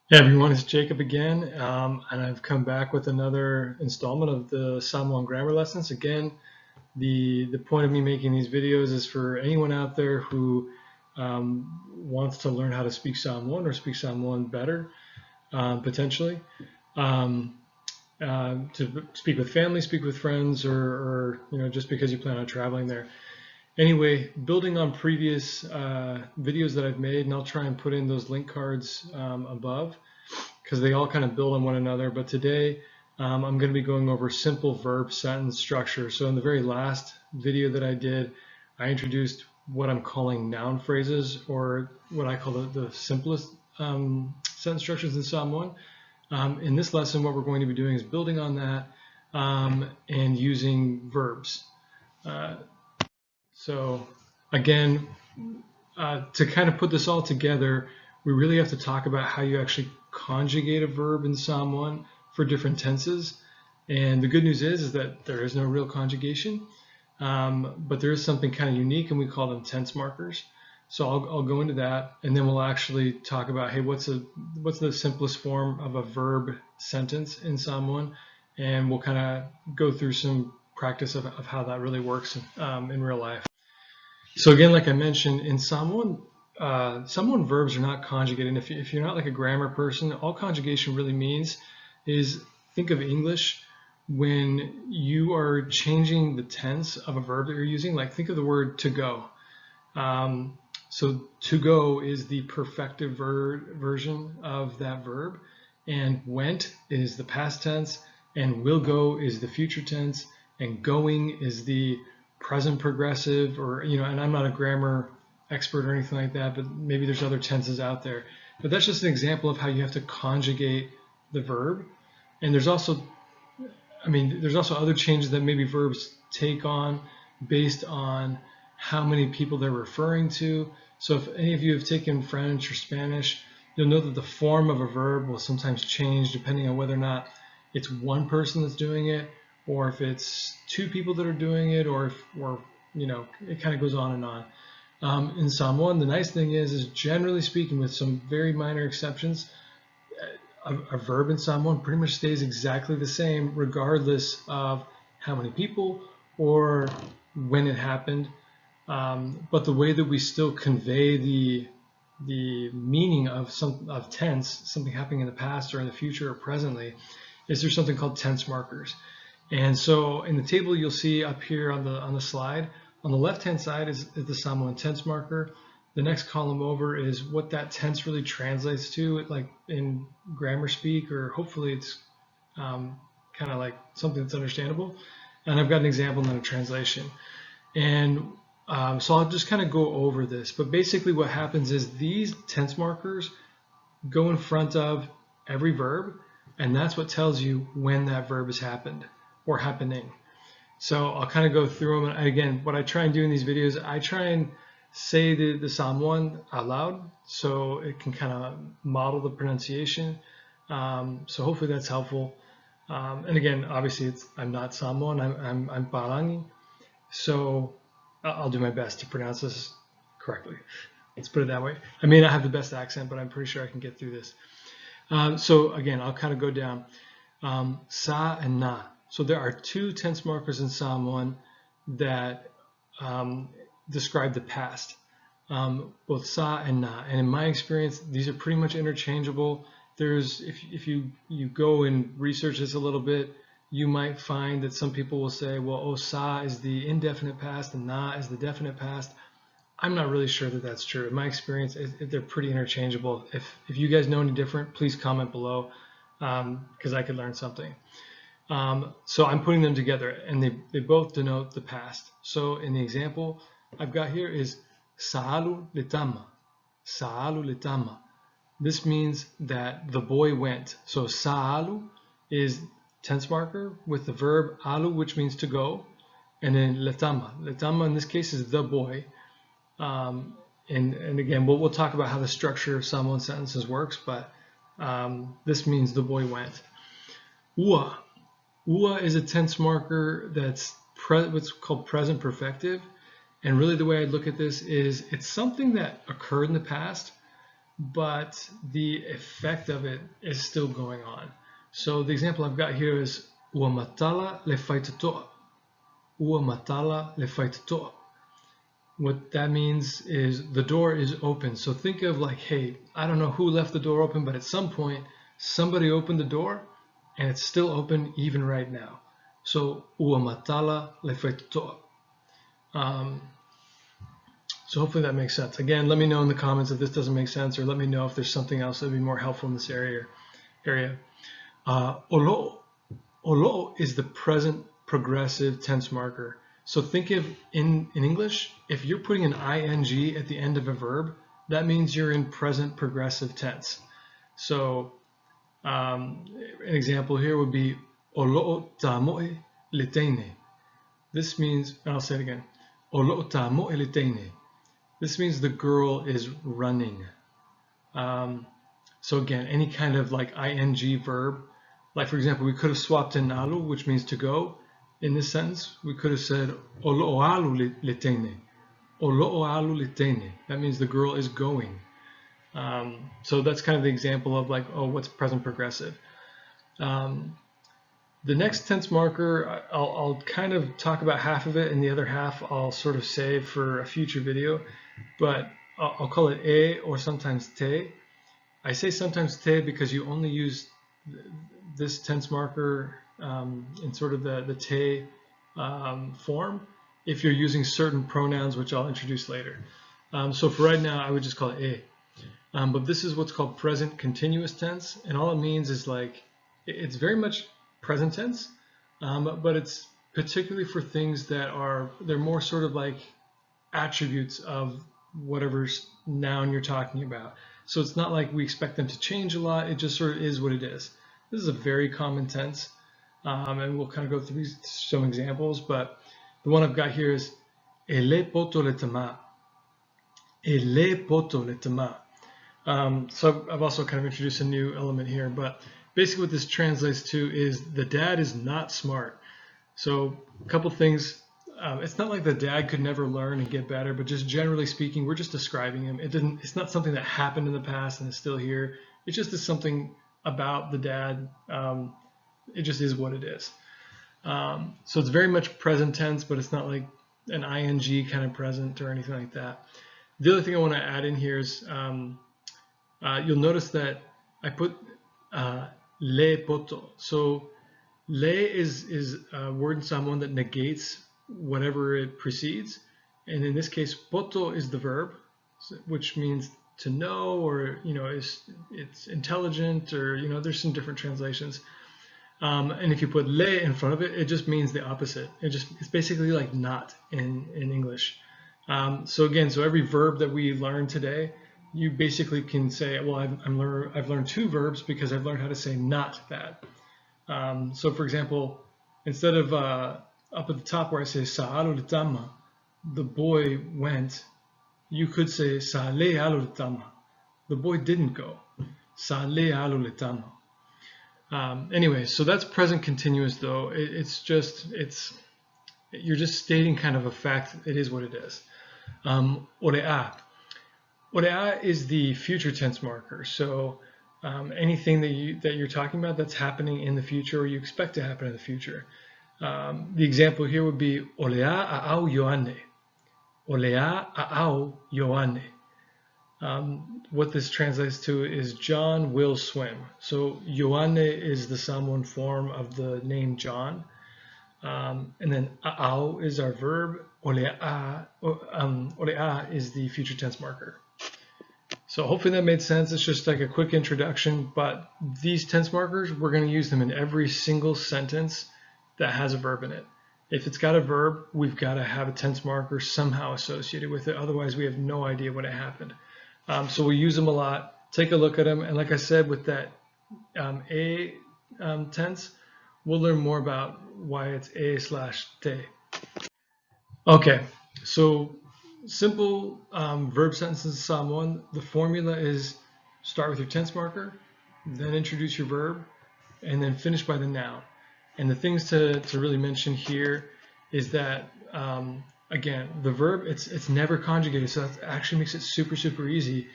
Hey everyone, it's Jacob again, and I've come back with another installment of the Samoan grammar lessons. Again, the point of me making these videos is for anyone out there who wants to learn how to speak Samoan or speak Samoan better, potentially, to speak with family, speak with friends, or just because you plan on traveling there. Anyway, building on previous videos that I've made, and I'll try and put in those link cards above, because they all kind of build on one another. But today I'm going to be going over simple verb sentence structure. So in the very last video that I did, I introduced what I'm calling noun phrases, or what I call the simplest sentence structures in Samoan. In this lesson, what we're going to be doing is building on that and using verbs. So again, to kind of put this all together, we really have to talk about how you actually conjugate a verb in Samoan for different tenses. And the good news is that there is no real conjugation, but there is something kind of unique, and we call them tense markers. So I'll go into that, and then we'll actually talk about, hey, what's the simplest form of a verb sentence in Samoan, and we'll kind of go through some practice of how that really works in real life. So again, like I mentioned, in Samoan, Samoan verbs are not conjugated. If you're not like a grammar person, all conjugation really means is, think of English when you are changing the tense of a verb that you're using. Like, think of the word to go. So to go is the perfective version of that verb, and went is the past tense, and will go is the future tense, and going is the present progressive, or and I'm not a grammar expert or anything like that, but maybe there's other tenses out there. But that's just an example of how you have to conjugate the verb. And there's also other changes that maybe verbs take on based on how many people they're referring to. So if any of you have taken French or Spanish, you'll know that the form of a verb will sometimes change depending on whether or not it's one person that's doing it, or if it's two people that are doing it, or it kind of goes on and on. In Samoan, the nice thing is generally speaking, with some very minor exceptions, a verb in Samoan pretty much stays exactly the same regardless of how many people or when it happened. But the way that we still convey the meaning of tense, something happening in the past or in the future or presently, is there's something called tense markers. And so in the table you'll see up here on the slide, on the left hand side is the Samoan tense marker. The next column over is what that tense really translates to, like in grammar speak, or hopefully it's kind of like something that's understandable. And I've got an example and then a translation. And so I'll just kind of go over this. But basically what happens is these tense markers go in front of every verb, and that's what tells you when that verb has happened or happening. So I'll kind of go through them. And again, what I try and do in these videos, I try and say the Samoan out loud so it can kind of model the pronunciation. So hopefully that's helpful. And again, obviously I'm not Samoan, I'm Palagi. So I'll do my best to pronounce this correctly. Let's put it that way. I may not have the best accent, but I'm pretty sure I can get through this. So again, I'll kind of go down. Sa and na. So there are two tense markers in Samoan that describe the past, both sa and na. And in my experience, these are pretty much interchangeable. If you go and research this a little bit, you might find that some people will say, well, sa is the indefinite past and na is the definite past. I'm not really sure that that's true. In my experience, they're pretty interchangeable. If you guys know any different, please comment below, because I could learn something. So I'm putting them together, and they both denote the past. So in the example I've got here is Sa'alu litama. Sa'alu litama. This means that the boy went. So Sa'alu is tense marker with the verb alu, which means to go, and then letama. Letama in this case is the boy. And again, we'll talk about how the structure of Samoan sentences works, but this means the boy went. Ua. Ua is a tense marker that's what's called present perfective. And really the way I look at this is it's something that occurred in the past, but the effect of it is still going on. So the example I've got here is ua matala le whaitatoa. Ua matala le whaitatoa. What that means is the door is open. So think of like, hey, I don't know who left the door open, but at some point somebody opened the door and it's still open even right now. So ua matala le whaitatoa. So hopefully that makes sense. Again, let me know in the comments if this doesn't make sense, or let me know if there's something else that would be more helpful in this area. Olo. Olo is the present progressive tense marker. So think of in English, if you're putting an ing at the end of a verb, that means you're in present progressive tense. So an example here would be olo tamoe litene. This means, and I'll say it again, olo tamoe litene. This means the girl is running. So again, any kind of like ing verb, like for example, we could have swapped in alu, which means to go. In this sentence, we could have said olo alu litene. Olo alu litene. That means the girl is going. So that's kind of the example of like, oh, what's present progressive. The next tense marker, I'll kind of talk about half of it, and the other half I'll sort of save for a future video, but I'll call it e or sometimes te. I say sometimes te because you only use this tense marker in sort of the te form if you're using certain pronouns, which I'll introduce later. So for right now, I would just call it e. But this is what's called present continuous tense, and all it means is like, it's very much present tense, but it's particularly for things that they're more sort of like attributes of whatever noun you're talking about. So it's not like we expect them to change a lot, it just sort of is what it is. This is a very common tense, and we'll kind of go through some examples, but the one I've got here is ele poto le tama. Ele poto le tama. So I've also kind of introduced a new element here, but basically what this translates to is the dad is not smart. So a couple things, it's not like the dad could never learn and get better, but just generally speaking, we're just describing him. It's not something that happened in the past and is still here. It just is something about the dad. It just is what it is. So it's very much present tense, but it's not like an ing kind of present or anything like that. The other thing I want to add in here is you'll notice that I put le poto. So le is a word in Samoan that negates whatever it precedes, and in this case, poto is the verb, which means to know, or it's intelligent, or there's some different translations. And if you put le in front of it, it just means the opposite. It's basically like not in English. So again, every verb that we learn today, you basically can say, well, I've learned two verbs because I've learned how to say not that. So for example, instead of up at the top where I say sa'alu litama, the boy went, you could say sa'ale alu litama, the boy didn't go, sa'ale alu litama. Anyway, so that's present continuous though. You're just stating kind of a fact. It is what it is. Ore'a. Ore'a is the future tense marker. So anything that you're talking about that's happening in the future, or you expect to happen in the future. The example here would be Olea a'au yoane. Olea a'au yoane. What this translates to is John will swim. So yoane is the Samoan form of the name John. And then a'au is our verb. Olea is the future tense marker. So hopefully that made sense. It's just like a quick introduction, but these tense markers, we're going to use them in every single sentence that has a verb in it. If it's got a verb, we've got to have a tense marker somehow associated with it. Otherwise, we have no idea when it happened. So we use them a lot. Take a look at them. And like I said, with that tense, we'll learn more about why it's a/te. Okay, so simple verb sentences in Samoan. The formula is start with your tense marker, then introduce your verb, and then finish by the noun. And the things to really mention here is that, again, the verb, it's never conjugated, so that actually makes it super, super easy.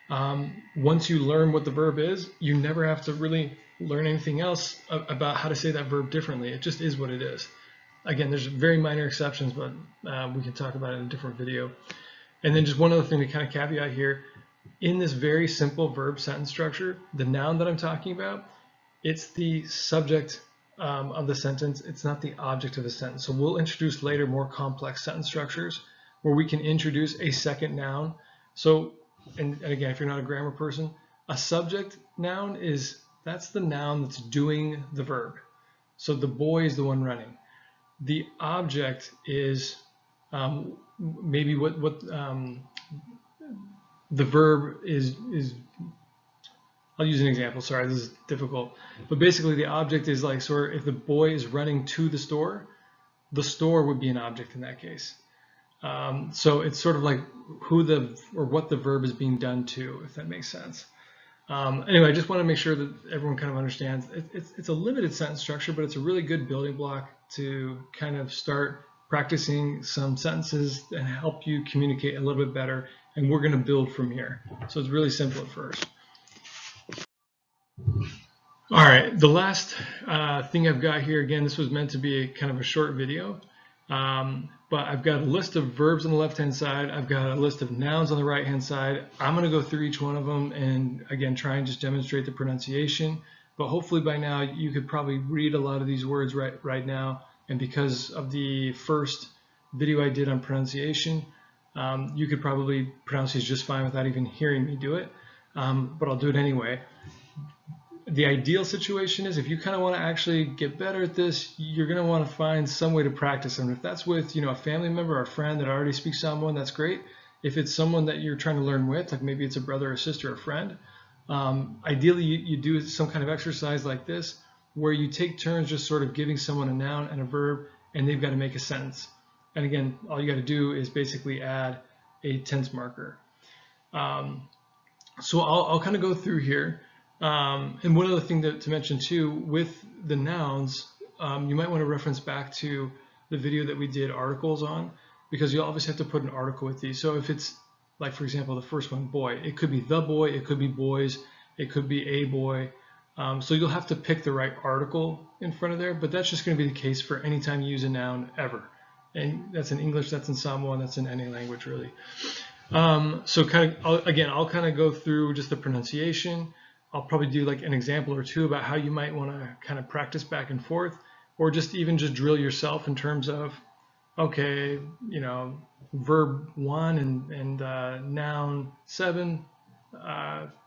Once you learn what the verb is, you never have to really learn anything else about how to say that verb differently. It just is what it is. Again, there's very minor exceptions, but we can talk about it in a different video. And then just one other thing to kind of caveat here. In this very simple verb sentence structure, the noun that I'm talking about, it's the subject of the sentence. It's not the object of the sentence. So we'll introduce later more complex sentence structures where we can introduce a second noun. So, and again, if you're not a grammar person, a subject noun that's the noun that's doing the verb. So the boy is the one running. The object is maybe what the verb is. I'll use an example. Sorry, this is difficult. But basically, the object is like, sort of, if the boy is running to the store would be an object in that case. So it's sort of like what the verb is being done to, if that makes sense. Anyway, I just want to make sure that everyone kind of understands. It's a limited sentence structure, but it's a really good building block to kind of start practicing some sentences and help you communicate a little bit better. And we're going to build from here. So it's really simple at first. All right, the last thing I've got here, again, this was meant to be kind of a short video, but I've got a list of verbs on the left-hand side. I've got a list of nouns on the right-hand side. I'm going to go through each one of them and, again, try and just demonstrate the pronunciation. But hopefully by now you could probably read a lot of these words right now. And because of the first video I did on pronunciation, you could probably pronounce these just fine without even hearing me do it. But I'll do it anyway. The ideal situation is if you kind of want to actually get better at this, you're going to want to find some way to practice. And if that's with, a family member or a friend that already speaks Samoan, that's great. If it's someone that you're trying to learn with, like maybe it's a brother or sister or friend, ideally you do some kind of exercise like this where you take turns just sort of giving someone a noun and a verb, and they've got to make a sentence. And again, all you got to do is basically add a tense marker. So I'll kind of go through here. And one other thing to mention too, with the nouns, you might want to reference back to the video that we did articles on, because you obviously have to put an article with these. So if it's like, for example, the first one, boy, it could be the boy, it could be boys, it could be a boy. So you'll have to pick the right article in front of there, but that's just going to be the case for any time you use a noun ever. And that's in English, that's in Samoan, that's in any language really. So I'll kind of go through just the pronunciation. I'll probably do like an example or two about how you might want to kind of practice back and forth, or just drill yourself in terms of, okay, verb 1 and noun 7,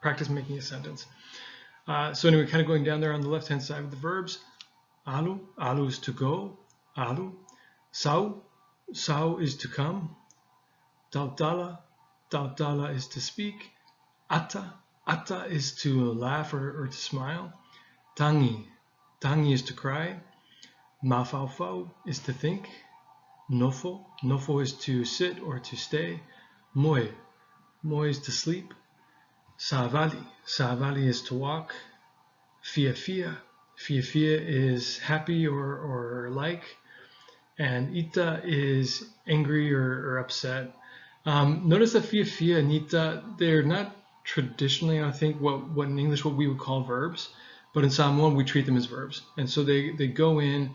practice making a sentence. So anyway, kind of going down there on the left-hand side with the verbs. Alu, alu is to go. Alu. Sau, sau is to come. Dautala, dautala is to speak. Ata, ata is to laugh or to smile. Tangi, tangi is to cry. Mafaufau is to think. Nofo, nofo is to sit or to stay. Moi, moi is to sleep. Savali, savali is to walk. Fia fia, fia fia is happy or like. And ita is angry or upset. Notice that fia fia and ita, they're not traditionally, I think, what in English what we would call verbs, but in Samoan we treat them as verbs, and so they go in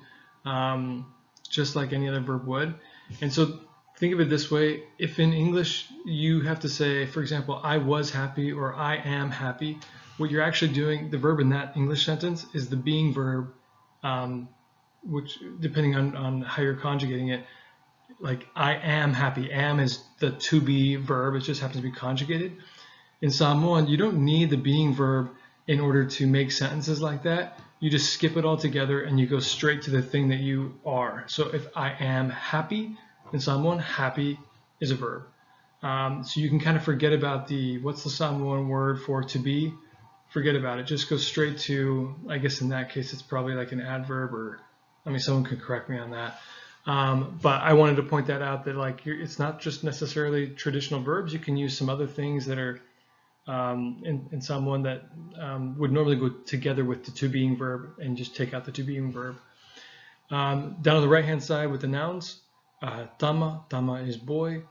just like any other verb would. And so think of it this way: if in English you have to say, for example, I was happy or I am happy, what you're actually doing, the verb in that English sentence is the being verb, which depending on how you're conjugating it, like I am happy, am is the to be verb, it just happens to be conjugated. In Samoan, you don't need the being verb in order to make sentences like that. You just skip it all together and you go straight to the thing that you are. So if I am happy, in Samoan, happy is a verb. So you can kind of forget about what's the Samoan word for to be? Forget about it. Just go straight to, I guess in that case, it's probably like an adverb, or, someone could correct me on that. But I wanted to point that out, that it's not just necessarily traditional verbs. You can use some other things that are in Samoan that would normally go together with the to being verb, and just take out the to being verb. Down on the right hand side with the nouns, tama, tama is boy,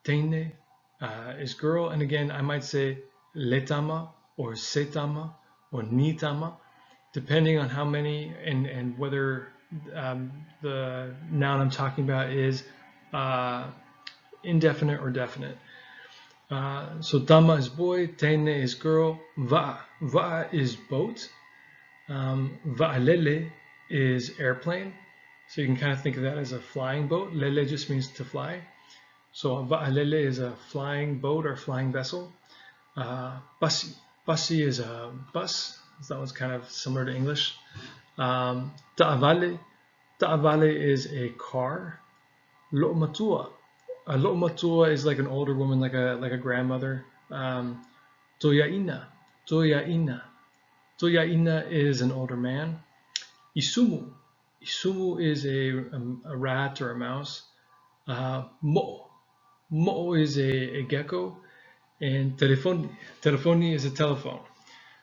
teine is girl, and again I might say letama or setama or nitama, depending on how many and whether the noun I'm talking about is indefinite or definite. So tama is boy, tene is girl, va'a is boat, va'alele is airplane. So you can kind of think of that as a flying boat. Lele just means to fly. So va'alele is a flying boat or flying vessel. Basi is a bus. That one's kind of similar to English. Ta'avale is a car. Lo'matua is like an older woman, like a grandmother. Toya'ina is an older man. Isumu is a rat or a mouse. Mo'o is a gecko. And telefoni is a telephone.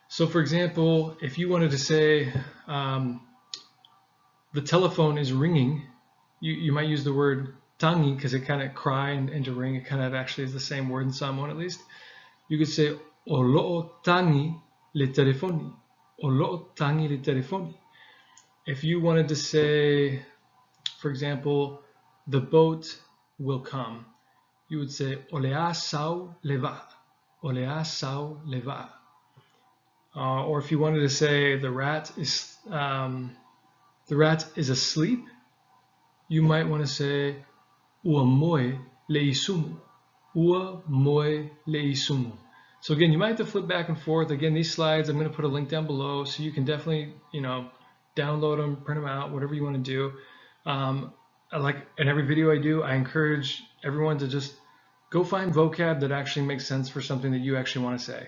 So for example, if you wanted to say the telephone is ringing, you might use the word tangi because it kind of cry and to ring, it kind of actually is the same word in Samoan at least. You could say o lo'o tangi le telefoni. O lo'o tangi le telefoni. If you wanted to say, for example, the boat will come, you would say olea sau leva. Olea sau leva. Or if you wanted to say the rat is asleep, you might want to say ua moe leisumu. Ua moe leisumu. So again, you might have to flip back and forth. Again, these slides, I'm going to put a link down below, so you can definitely, download them, print them out, whatever you want to do. Like in every video I do, I encourage everyone to just go find vocab that actually makes sense for something that you actually want to say.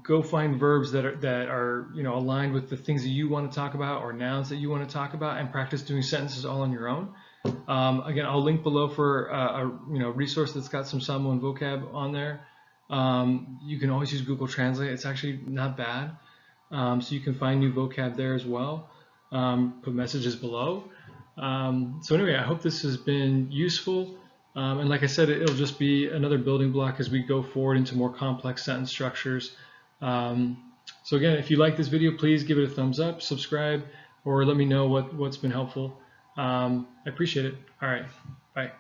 Go find verbs that are aligned with the things that you want to talk about or nouns that you want to talk about, and practice doing sentences all on your own. Again, I'll link below for a resource that's got some Samoan vocab on there. You can always use Google Translate. It's actually not bad. So you can find new vocab there as well. Put messages below. So anyway, I hope this has been useful. And like I said, it'll just be another building block as we go forward into more complex sentence structures. So again, if you like this video, please give it a thumbs up, subscribe, or let me know what's been helpful. I appreciate it. All right, bye.